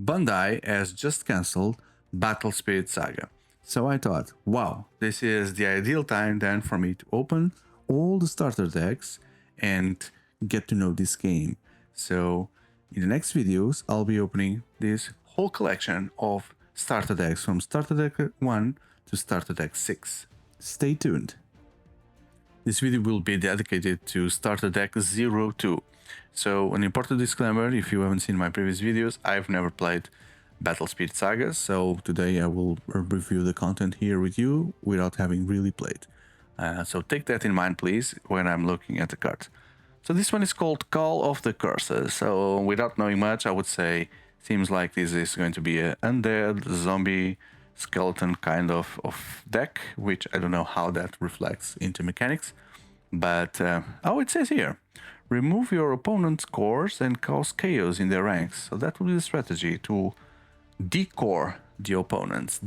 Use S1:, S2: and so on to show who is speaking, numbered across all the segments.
S1: Bandai has just cancelled Battle Spirits Saga. So I thought, wow, this is the ideal time then for me to open all the starter decks and get to know this game. So in the next videos, I'll be opening this whole collection of starter decks from starter deck 1 to starter deck 6. Stay tuned. This video will be dedicated to starter deck 02. So an important disclaimer, if you haven't seen my previous videos, I've never played Battle Spirits Saga, so today I will review the content here with you without having really played. So take that in mind, please, when I'm looking at the card. So this one is called Call of the Curses. So without knowing much, I would say seems like this is going to be an undead, zombie, skeleton kind of deck, which I don't know how that reflects into mechanics. But oh, it says here, remove your opponent's cores and cause chaos in their ranks. So that will be the strategy, to decore the opponents.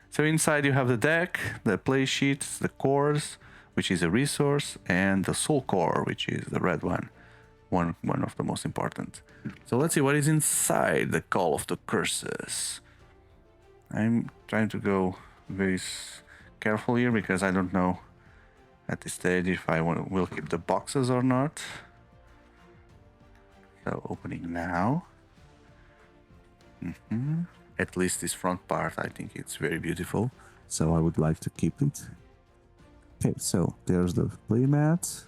S1: So inside you have the deck, the play sheets, the cores, which is a resource, and the soul core, which is the red one of the most important. So let's see what is inside the Call of the Curses. I'm trying to go very careful here because I don't know at this stage if I will keep the boxes or not. So opening now. At least this front part, I think it's very beautiful, so I would like to keep it. Okay, so there's the playmat.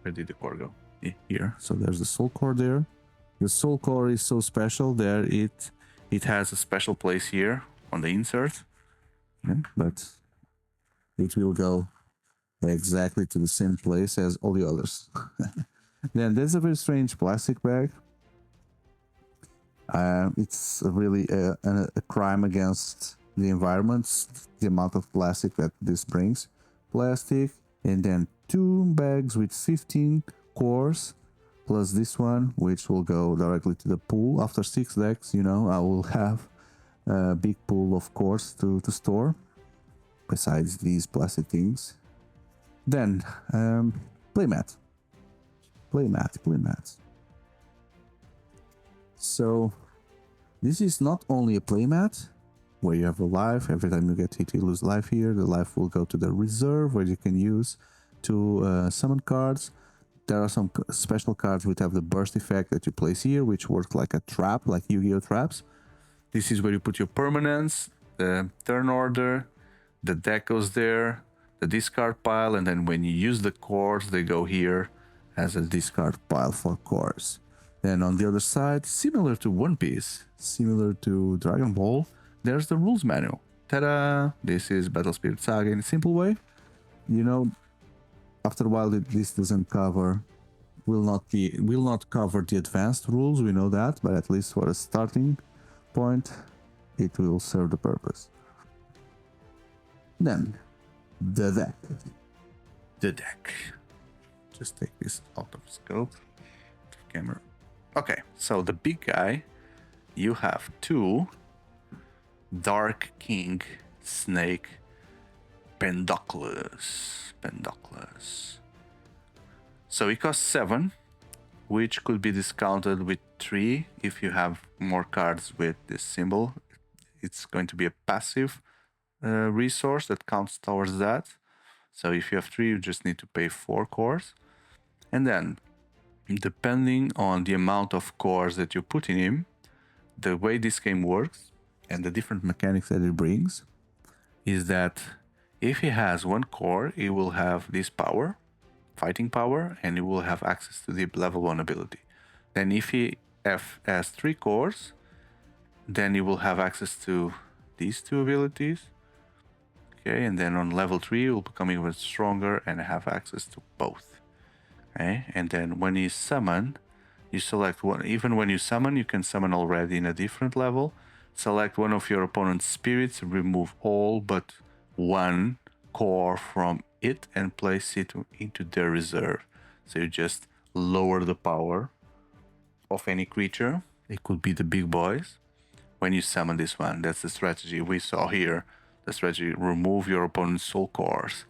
S1: Where did the core go? Here. So there's the soul core there. The soul core is so special there. It has a special place here on the insert, but it will go exactly to the same place as all the others. Then there's a very strange plastic bag. It's really a crime against the environment, the amount of plastic that this brings. Plastic, and then 2 bags with 15 cores, plus this one, which will go directly to the pool. After 6 decks, you know, I will have a big pool of cores to store, besides these plastic things. Then, playmat. So this is not only a playmat where you have a life. Every time you get hit, you lose life here. The life will go to the reserve, where you can use to summon cards. There are some special cards which have the burst effect that you place here, which works like a trap, like Yu-Gi-Oh traps. This is where you put your permanents, the turn order, the deck goes there, the discard pile, and then when you use the cores, they go here as a discard pile for cores. Then on the other side, similar to One Piece, similar to Dragon Ball, there's the rules manual. Ta-da! This is Battle Spirits Saga in a simple way. You know, after a while, this doesn't cover, will not cover the advanced rules. We know that, but at least for a starting point, it will serve the purpose. Then, the deck. Just take this out of scope. Camera. Okay, so the big guy, you have 2 Dark King Snake Pendocles. So it costs 7, which could be discounted with 3 if you have more cards with this symbol. It's going to be a passive resource that counts towards that. So if you have 3, you just need to pay 4 cores. And then, depending on the amount of cores that you put in him, the way this game works and the different mechanics that it brings is that if he has 1 core, he will have this power, fighting power, and he will have access to the level 1 ability. Then if he has 3 cores, then he will have access to these 2 abilities. Okay, and then on level 3, he will become even stronger and have access to both. Okay, and then when you summon, you select one. Even when you summon, you can summon already in a different level. Select one of your opponent's spirits, remove all but 1 core from it and place it into their reserve. So you just lower the power of any creature. It could be the big boys. When you summon this one, that's the strategy we saw here. The strategy, remove your opponent's soul cores.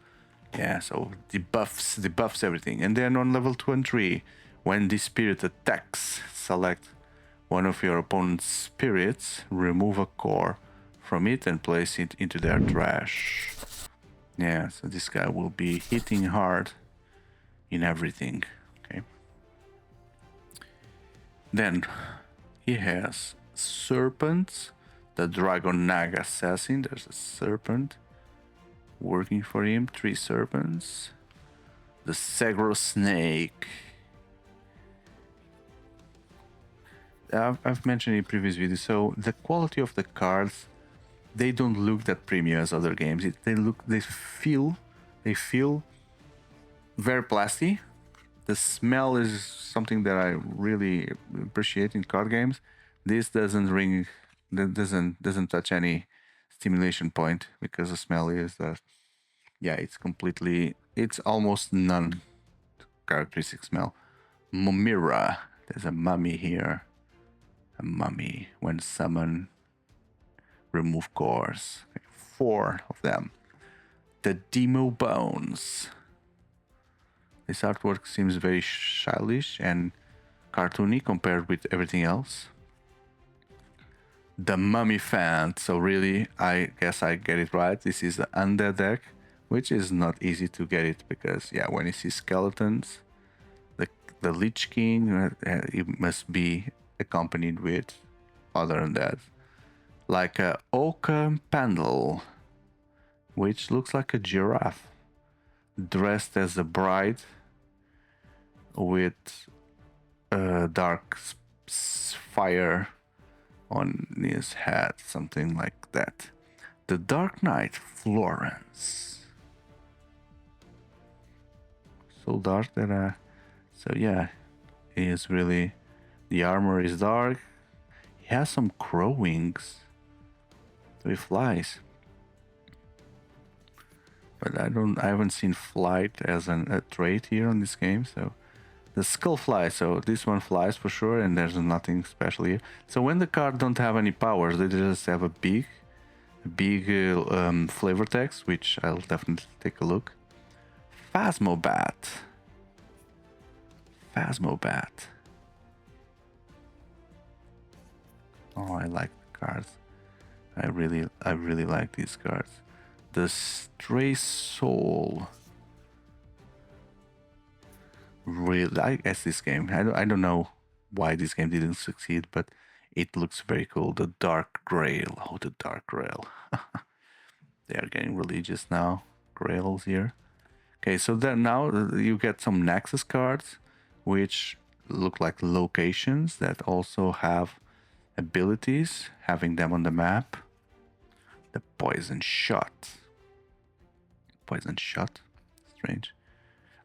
S1: Yeah, so debuffs everything. And then on level 2 and 3, When this spirit attacks, select one of your opponent's spirits, remove a core from it and place it into their trash. Yeah, so this guy will be hitting hard in everything. Okay. Then he has serpents, the Dragon Nag Assassin. There's a serpent working for him, 3 serpents. The Segro Snake. I've mentioned in previous videos, so the quality of the cards, they don't look that premium as other games. They feel very plastic. The smell is something that I really appreciate in card games. This doesn't touch any stimulation point, because the smell is yeah, it's almost non characteristic smell. Mumira, there's a mummy here. A mummy. When summon, remove cores. 4 of them. The Demo Bones. This artwork seems very childish and cartoony compared with everything else. The Mummy Fan. So really, I guess I get it right. This is the Undead deck, which is not easy to get it because, yeah, when you see skeletons, the Lich King, it must be accompanied with other undead. Like a Oakham Pendle, which looks like a giraffe, dressed as a bride with a dark fire on his head, something like that. The Dark Knight Florence. So dark that so yeah, he is really, the armor is dark. He has some crow wings, so he flies. But I haven't seen flight as a trait here on this game. So the skull flies, so this one flies for sure, and there's nothing special here. So when the card don't have any powers, they just have a big flavor text, which I'll definitely take a look. Phasmobat. Oh, I like the cards. I really like these cards. The Stray Soul. Really, I guess this game, I don't know why this game didn't succeed, but it looks very cool. The Dark Grail. Oh, the Dark Grail. They are getting religious now. Grails here. Okay, so then now you get some Nexus cards, which look like locations that also have abilities, having them on the map. The Poison Shot. Strange.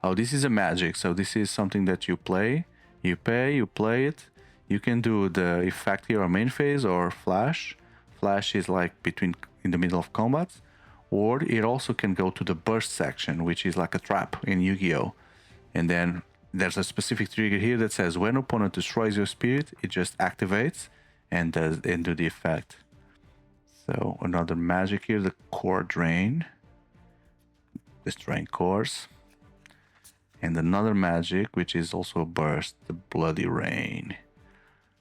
S1: Oh, this is a magic. So this is something that you play. You pay, you play it. You can do the effect here on main phase or flash. Flash is like in the middle of combat. Or it also can go to the burst section, which is like a trap in Yu-Gi-Oh! And then there's a specific trigger here that says when opponent destroys your spirit, it just activates and do the effect. So another magic here, the Core Drain. Destroying cores. And another magic, which is also a burst, the Bloody Rain.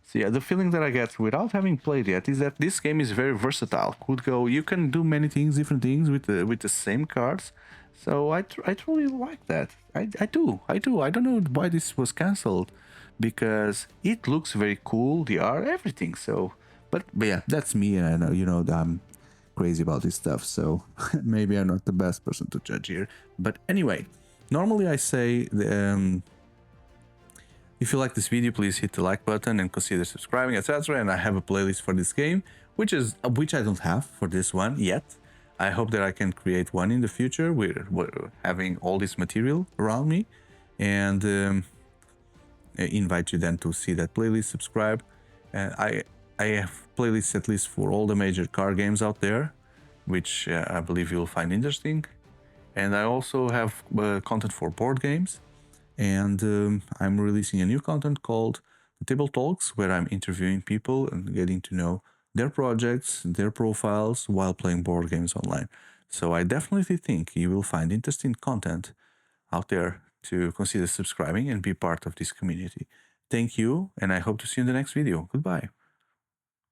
S1: So yeah, the feeling that I get without having played yet is that this game is very versatile. You can do many things, different things with the same cards. So I truly like that. I do. I don't know why this was cancelled, because it looks very cool. The art, everything. So, but yeah, that's me, and I know, I'm crazy about this stuff. So maybe I'm not the best person to judge here. But anyway, normally I say if you like this video, please hit the like button and consider subscribing, etc. And I have a playlist for this game, which I don't have for this one yet. I hope that I can create one in the future with having all this material around me, and I invite you then to see that playlist, subscribe. I have playlists at least for all the major card games out there, which I believe you'll find interesting. And I also have content for board games. And I'm releasing a new content called Table Talks, where I'm interviewing people and getting to know their projects, their profiles while playing board games online. So I definitely think you will find interesting content out there to consider subscribing and be part of this community. Thank you, and I hope to see you in the next video. Goodbye.